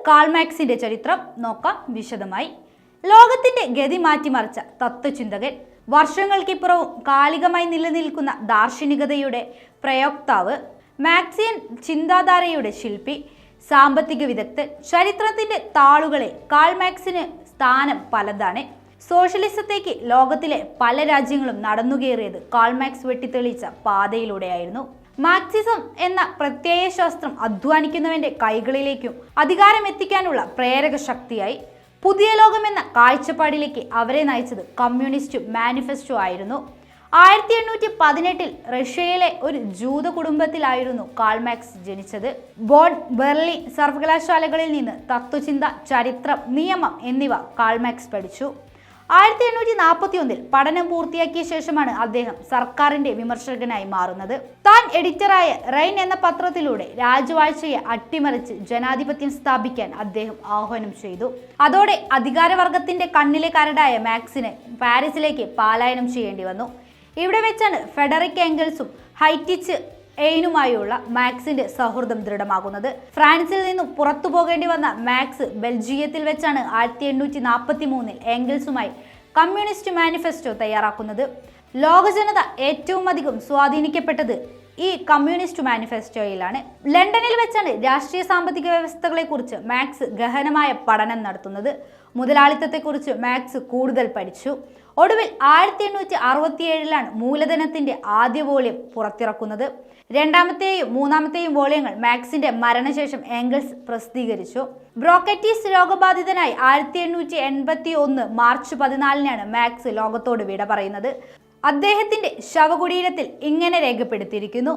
Call മാർക്സിന്റെ ചരിത്രം നോക്കാം വിശദമായി. ലോകത്തിന്റെ ഗതി മാറ്റിമറിച്ച തത്വചിന്തകൻ, വർഷങ്ങൾക്കിപ്പുറവും കാലികമായി നിലനിൽക്കുന്ന ദാർശനികതയുടെ പ്രയോക്താവ്, മാർക്സിയൻ ചിന്താധാരയുടെ ശില്പി, സാമ്പത്തിക വിദഗ്ധൻ. ചരിത്രത്തിന്റെ താളുകളിൽ കാൾ മാർക്സിന് സ്ഥാനം പലതാണ്. സോഷ്യലിസത്തേക്ക് ലോകത്തിലെ പല രാജ്യങ്ങളും നടന്നുകയറിയത് കാൾ മാർക്സ് വെട്ടിത്തെളിച്ച പാതയിലൂടെയായിരുന്നു. മാർക്സിസം എന്ന പ്രത്യയശാസ്ത്രം അധ്വാനിക്കുന്നവന്റെ കൈകളിലേക്കും അധികാരം എത്തിക്കാനുള്ള പ്രേരക ശക്തിയായി. പുതിയ ലോകം എന്ന കാഴ്ചപ്പാടിലേക്ക് അവരെ നയിച്ചത് കമ്മ്യൂണിസ്റ്റ് മാനിഫെസ്റ്റോ ആയിരുന്നു. 1818 റഷ്യയിലെ ഒരു ജൂത കുടുംബത്തിലായിരുന്നു കാൾ മാർക്സ് ജനിച്ചത്. ബോൺ, ബെർലിൻ സർവകലാശാലകളിൽ നിന്ന് തത്വചിന്ത, ചരിത്രം, നിയമം എന്നിവ കാൾ മാർക്സ് പഠിച്ചു. 1841 പഠനം പൂർത്തിയാക്കിയ ശേഷമാണ് അദ്ദേഹം സർക്കാരിന്റെ വിമർശകനായി മാറുന്നത്. താൻ എഡിറ്ററായ റൈൻ എന്ന പത്രത്തിലൂടെ രാജവാഴ്ചയെ അട്ടിമറിച്ച് ജനാധിപത്യം സ്ഥാപിക്കാൻ അദ്ദേഹം ആഹ്വാനം ചെയ്തു. അതോടെ അധികാരവർഗത്തിന്റെ കണ്ണിലെ കരടായ മാർക്സിന് പാരീസിലേക്ക് പലായനം ചെയ്യേണ്ടി വന്നു. ഇവിടെ വെച്ചാണ് ഫെഡറിക് എംഗൽസും ഹൈറ്റിച്ച് എയ്നുമായുള്ള മാർക്സിന്റെ സൗഹൃദം ദൃഢമാകുന്നത്. ഫ്രാൻസിൽ നിന്നും പുറത്തു പോകേണ്ടി വന്ന മാർക്സ് ബെൽജിയത്തിൽ വെച്ചാണ് 1843 എംഗൽസുമായി കമ്മ്യൂണിസ്റ്റ് മാനിഫെസ്റ്റോ തയ്യാറാക്കുന്നത്. ലോക ജനത ഏറ്റവും അധികം സ്വാധീനിക്കപ്പെട്ടത് ഈ കമ്മ്യൂണിസ്റ്റ് മാനിഫെസ്റ്റോയിലാണ്. ലണ്ടനിൽ വെച്ചാണ് രാഷ്ട്രീയ സാമ്പത്തിക വ്യവസ്ഥകളെ കുറിച്ച് മാർക്സ് ഗഹനമായ പഠനം നടത്തുന്നത്. മുതലാളിത്തത്തെക്കുറിച്ച് മാർക്സ് കൂടുതൽ പഠിച്ചു. ഒടുവിൽ 1867 മൂലധനത്തിന്റെ ആദ്യ വോള്യം പുറത്തിറക്കുന്നത്. രണ്ടാമത്തെയും മൂന്നാമത്തെയും വോള്യങ്ങൾ മാർക്സിന്റെ മരണശേഷം എംഗൽസ് പ്രസിദ്ധീകരിച്ചു. ബ്രോക്കറ്റീസ് രോഗബാധിതനായി 1881 മാർച്ച് 14 മാർക്സ് ലോകത്തോട് വിട പറയുന്നത്. അദ്ദേഹത്തിന്റെ ശവകുടീരത്തിൽ ഇങ്ങനെ രേഖപ്പെടുത്തിയിരിക്കുന്നു: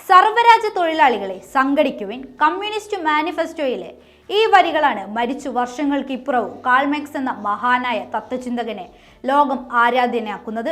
സർവ്വരാജ്യ തൊഴിലാളികളെ സംഘടിക്കുവിൻ. കമ്മ്യൂണിസ്റ്റ് മാനിഫെസ്റ്റോയിലെ ഈ വരികളാണ് മരിച്ചു വർഷങ്ങൾക്കിപ്പുറവും കാൾ മാർക്സ് എന്ന മഹാനായ തത്വചിന്തകനെ ലോകം ആരാധനയാക്കുന്നത്.